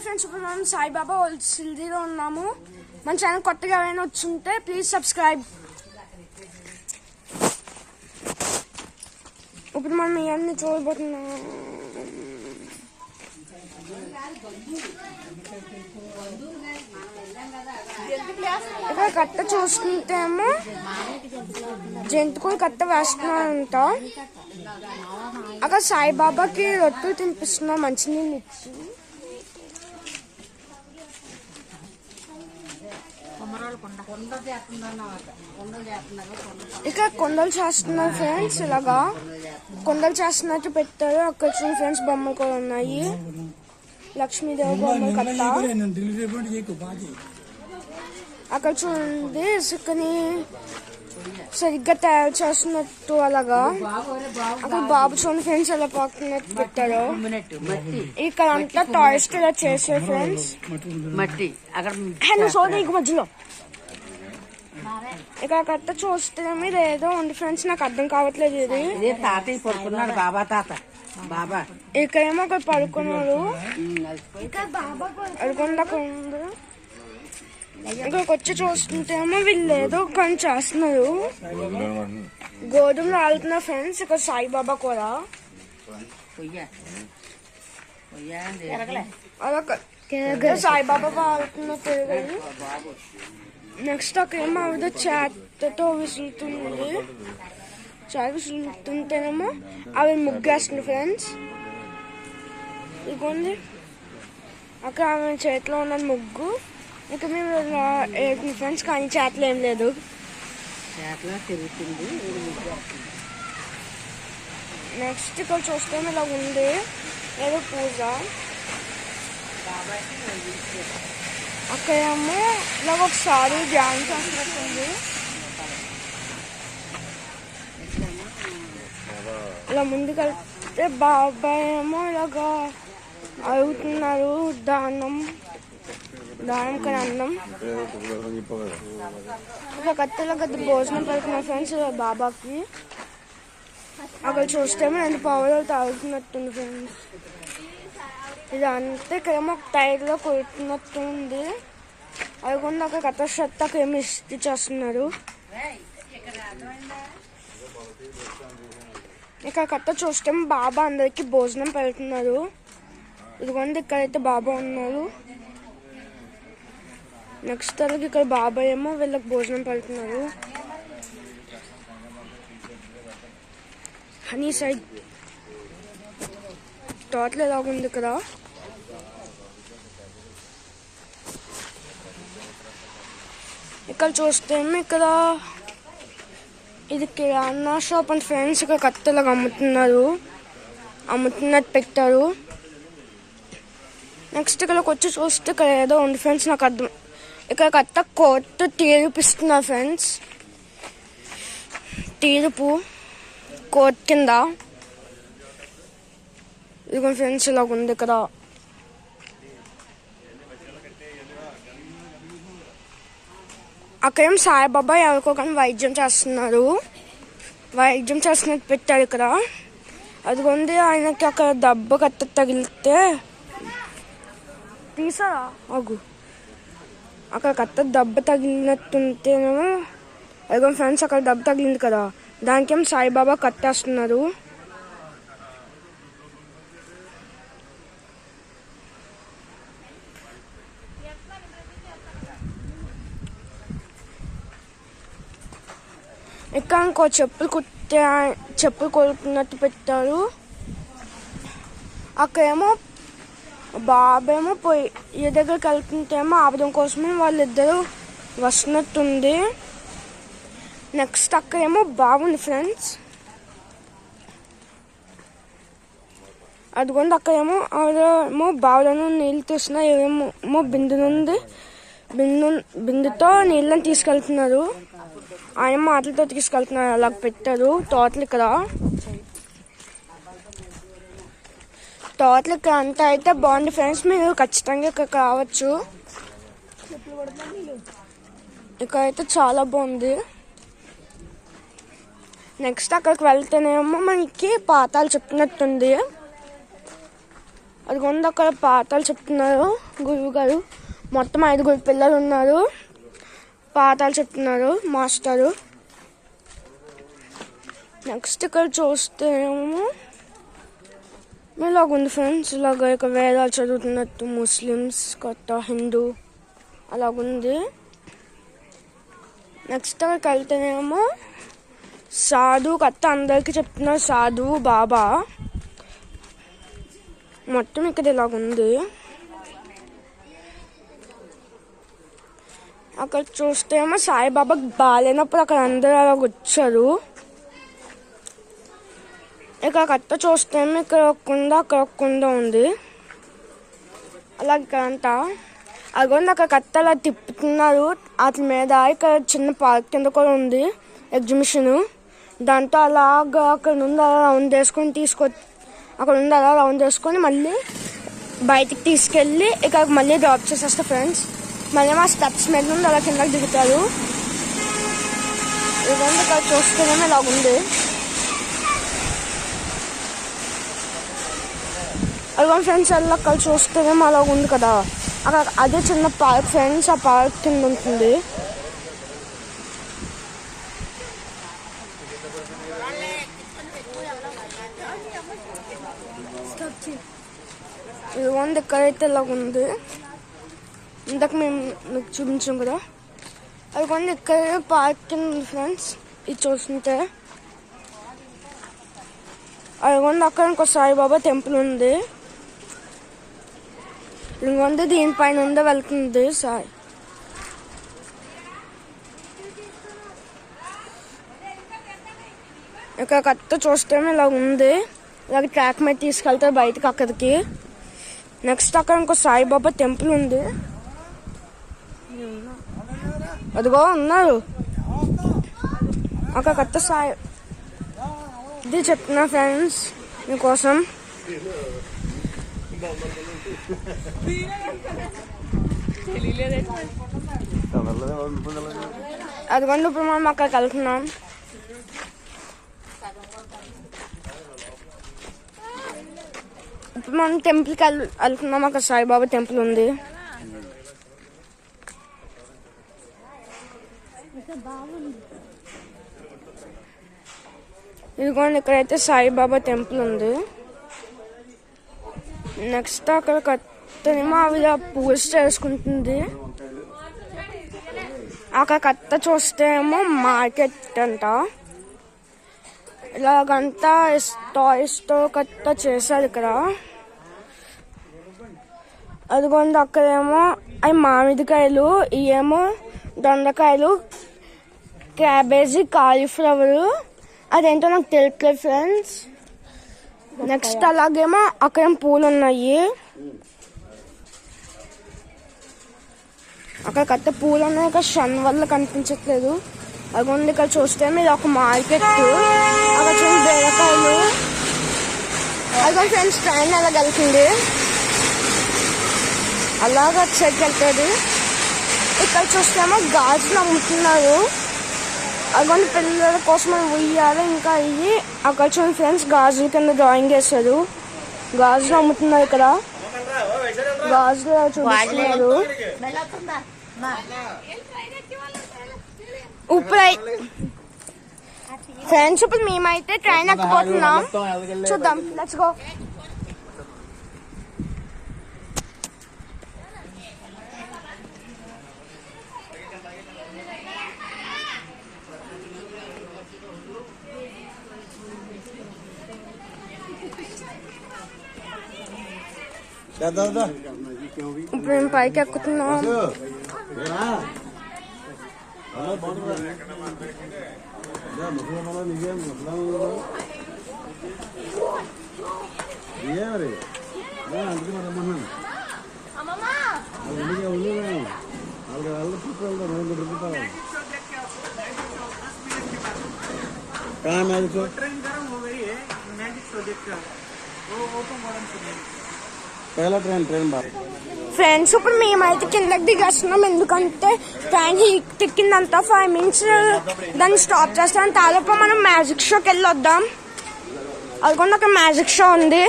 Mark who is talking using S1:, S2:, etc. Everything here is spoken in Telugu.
S1: హాయ్ ఫ్రెండ్స్, ఇప్పుడు మనం సాయిబాబా సిల్దీలో ఉన్నాము. మన ఛానల్ కొత్తగా ఎవరైనా వచ్చుంటే ప్లీజ్ సబ్స్క్రైబ్. ఇప్పుడు మనం ఇవన్నీ చూడబోతున్నాం. ఇక్కడ కట్ట చూసుకుంటేమో జంతువులు కట్ట వేస్తున్నారంట. అక్కడ సాయిబాబాకి రొట్టెలు తినిపిస్తున్నాం మంచినీళ్ళు ఇచ్చి. ఇక్కడ కొండలు చేస్తున్నారు ఫ్రెండ్స్. ఇలాగా కొండలు చేస్తున్నట్టు పెట్టారు. అక్కడ చూడండి ఫ్రెండ్స్, బొమ్మలు కూడా ఉన్నాయి. లక్ష్మీదేవి బొమ్మలు కట్ట. అక్కడ చూడండి ఇసుకని సరిగ్గా తయారు చేస్తున్నట్టు. అలాగా అక్కడ బాబు చూడండి ఫ్రెండ్స్ ఎలా పాకుతున్నట్టు పెట్టారు. ఇక్కడ అంతా టాయ్స్ ఇలా చేశారు ఫ్రెండ్స్. మధ్యలో ఇక్కడ కట్ట చూస్తే మీరు ఏదో ఉంది ఫ్రెండ్స్, నాకు అర్థం కావట్లేదు. ఇది ఇక్కడేమో ఒకరు పడుకున్నారు. పడుకుండా ఇక్కడికి వచ్చి చూస్తుంటేమో వీళ్ళు ఏదో కొన్ని చేస్తున్నారు. గోధుమలు ఆడుతున్నారు ఫ్రెండ్స్. ఇక్కడ సాయిబాబా కూడా అలా సాయిబాబా ఆడుతున్న తిరగదు. నెక్స్ట్ అక్కడేమో ఆవిడ చేతతో విసులుతుంది. చాలా విసులుతుంటేనేమో ఆవిడ ముగ్గేస్తుంది ఫ్రెండ్స్. ఇదిగోండి అక్కడ ఆమె చేతిలో ఉన్న ముగ్గు. ఇంకా మేము ఫ్రెండ్స్ కానీ చేతలు ఏం లేదు. నెక్స్ట్ ఇక్కడ చూస్తే ఇలా ఉంది ఏదో పూజ. అక్కడేమో ఇలా ఒకసారి ధ్యానం చేస్తున్నట్టుంది. ఇలా ముందుకెళ్తే బాబాయ్ ఏమో ఇలాగా అడుగుతున్నారు దానం కానీ అన్నం. ఇలా కత్తెల గద్ద భోజనం పెడుతున్నారు ఫ్రెండ్స్ బాబాకి. అక్కడ చూస్తే రెండు పావులు తాగుతున్నట్టుంది ఫ్రెండ్స్. ఇది అంతే. ఇక్కడేమో ఒక టైర్లో కొడుతున్నట్టు ఉంది. అది కూడా అక్కడ కథ షర్ట్ ఏమో ఇస్త్రీ చేస్తున్నారు. ఇక్కడ కథ చూస్తే బాబా అందరికి భోజనం పెడుతున్నారు. ఇదిగోండి ఇక్కడైతే బాబా ఉన్నారు. నెక్స్ట్ తరగతి ఇక్కడ బాబా ఏమో వీళ్ళకి భోజనం పెడుతున్నారు. హనీ సైడ్ టోటల్ ఎలాగుంది ఇక్కడ. ఇక్కడ చూస్తే ఇక్కడ ఇది కిరాణా షాప్ అండ్ ఫ్రెండ్స్. ఇక్కడ కత్తెలాగా అమ్ముతున్నట్టు పెట్టారు. నెక్స్ట్ ఇక్కడికి వచ్చి చూస్తే ఇక్కడ ఏదో ఉంది ఫ్రెండ్స్, నాకు అర్థం. ఇక్కడ కత్త కోర్టు తీర్పిస్తున్నారు ఫ్రెండ్స్. తీర్పు కోర్టు కింద. ఇదిగో ఫ్రెండ్స్ ఇలాగ ఉంది ఇక్కడ. అక్కడేం సాయిబాబా ఎవరికో కానీ వైద్యం చేస్తున్నారు. వైద్యం చేస్తున్నట్టు పెట్టారు ఇక్కడ. అదిగోండి ఆయనకి అక్కడ దెబ్బ కత్త తగిలితే తీసారా అగు అక్కడ కత్త దెబ్బ తగిలినట్టుంటేనేమో. అదిగో ఫ్రెండ్స్ అక్కడ దెబ్బ తగిలింది కదా, దానికేం సాయిబాబా కట్టేస్తున్నారు. ఇక్కడ ఇంకో చెప్పులు కొడుతున్నట్టు పెట్టారు. అక్కడేమో బాబేమో పొయ్యి దగ్గరికి వెళ్తుంటేమో ఆపదం కోసమే వాళ్ళిద్దరూ వస్తున్నట్టుంది. నెక్స్ట్ అక్కడేమో బాగుంది ఫ్రెండ్స్. అదిగోండి అక్కడేమో ఆవిడేమో బావులను నీళ్ళు తీస్తున్నారు. ఏమేమో బిందుతో నీళ్ళని తీసుకెళ్తున్నారు. ఆయన మాటలతో తీసుకెళ్తున్నారు. అలా పెట్టారు టోటల్ ఇక్కడ. టోటల్ ఇక్కడ అంతా అయితే బాగుంది ఫ్రెండ్స్. మీరు ఖచ్చితంగా ఇక్కడ కావచ్చు. ఇక్కడైతే చాలా బాగుంది. నెక్స్ట్ అక్కడికి వెళ్తేనేమో మనకి పాతాలు చెప్పినట్టుంది. అదిగోండి అక్కడ పాఠాలు చెప్తున్నారు గురువు గారు. మొత్తం 5 పిల్లలు ఉన్నారు, పాఠాలు చెప్తున్నారు మాస్టరు. నెక్స్ట్ ఇక్కడ చూస్తేమో ఇలాగుంది ఫ్రెండ్స్. ఇలాగ ఇక వేదాలు చదువుతున్నట్టు ముస్లిమ్స్ కొత్త హిందూ అలాగుంది. నెక్స్ట్ అక్కడికి వెళ్తేనేమో సాధువు కథ అందరికీ చెప్తున్నారు, సాధువు బాబా. మొత్తం ఇక్కడ ఇలాగుంది. అక్కడ చూస్తేమో సాయిబాబాకి బాగాలేనప్పుడు అక్కడ అందరూ అలా వచ్చారు. ఇక్కడ కథ చూస్తేమో ఇక్కడ ఒక కుండ అక్కడ ఒక కుండ ఉంది. అలాగే ఇక్కడ అంతా అదిగోండి అక్కడ కథ అలా తిప్పుతున్నారు వాటి మీద. ఇక్కడ చిన్న పార్క్ కింద కూడా ఉంది ఎగ్జిబిషన్. దాంతో అలాగా అక్కడ నుండి అలా రౌండ్ వేసుకొని అక్కడ నుండి అలా రౌండ్ వేసుకొని మళ్ళీ బయటికి తీసుకెళ్ళి ఇక్కడ మళ్ళీ డ్రాప్ చేసేస్తా ఫ్రెండ్స్. మళ్ళీ మా స్టెప్స్ మీద నుండి అలా కిందకి దిగుతారు. ఇదిగోండి ఇక్కడ చూస్తేనేమో ఇలాగుంది. అదిగోండి ఫ్రెండ్స్ అలా అక్కడ చూస్తేనేమో అలాగ ఉంది కదా, అక్కడ అదే చిన్న పార్క్ ఫ్రెండ్స్. ఆ పార్క్ కింద ఉంటుంది. ఇదిగోండి ఇక్కడైతే ఇలాగుంది. ఇందాక మీకు చూపించాం కదా. అదిగోండి ఇక్కడ పార్క్ కింద ఉంది ఫ్రెండ్స్. ఇది చూస్తుంటే అదిగోండి అక్కడ ఇంకో సాయిబాబా టెంపుల్ ఉంది. ఇదిగోండి దీనిపైన ఉండే వెళ్తుంది సాయి. ఇక్కడ కథ చూస్తేనే ఇలా ఉంది. ఇలాగ ట్రాక్ మీద తీసుకెళ్తారు బయటకి అక్కడికి. నెక్స్ట్ అక్కడ ఇంకో సాయిబాబా టెంపుల్ ఉంది. అదిగో ఉన్నారు అక్కడ కథ సాయి. ఇది చెప్తున్నా ఫ్రెండ్స్ మీకోసం. అదిగోండి ఇప్పుడు మనం అక్కడికి వెళ్తున్నాం. ఇప్పుడు మనం టెంపుల్కి వెళ్తున్నాం. అక్కడ సాయిబాబా టెంపుల్ ఉంది. ఇదిగోండి ఇక్కడైతే సాయిబాబా టెంపుల్ ఉంది. నెక్స్ట్ అక్కడ కత్తనేమో ఆవిడ పూజ చేసుకుంటుంది. అక్కడ కత్త చూస్తేమో మార్కెట్ అంట. ఇలాగంతా టాయ్స్తో కత్త చేశారు ఇక్కడ. అదిగోండి అక్కడేమో అవి మామిడికాయలు, ఇవేమో దొండకాయలు, క్యాబేజీ, కాలీఫ్లవరు. అదేంటో నాకు తెలియట్లేదు ఫ్రెండ్స్. నెక్స్ట్ అలాగేమో అక్కడ పూలు ఉన్నాయి. అక్కడ కట్ట పూలు ఉన్నాయి. ఇక్కడ సన్ వల్ల కనిపించట్లేదు. అదిగోండి ఇక్కడ చూస్తే మీరు ఒక మార్కెట్. అక్కడ చూడండి బీరకాయలు. అదిగో ఫ్రెండ్స్ ట్రైన్ అలాగ వెళ్తుంది. అలాగ చెక్ వెళ్తుంది. ఇక్కడ చూస్తేమో గాజులు అమ్ముతున్నారు. అదిగోండి పిల్లల కోసం ఉయ్యాలి ఇంకా ఇవి. అక్కడ చూడండి ఫ్రెండ్స్ గాజుల కింద డ్రాయింగ్ వేస్తారు. గాజులు అమ్ముతున్నారు ఇక్కడ. గాజులు చూపిస్తున్నారు. ఇప్పుడు ఫ్రెండ్స్ ఇప్పుడు మేమైతే ట్రైన్ ఎక్కిపోతున్నాం. చూద్దాం, లెట్స్ గో. ఇప్పుడు మేము పైకి ఎక్కుతున్నాం. ఫ్రెండ్స్ ఇప్పుడు మేమైతే కిందకి దిగేస్తున్నాం. ఎందుకంటే ట్రైన్ ఎక్కిందంతా 5 minutes దాన్ని స్టాప్ చేస్తాం. తాలోపు మనం మ్యాజిక్ షోకి వెళ్ళొద్దాం. అది కూడా అక్కడ మ్యాజిక్ షో ఉంది.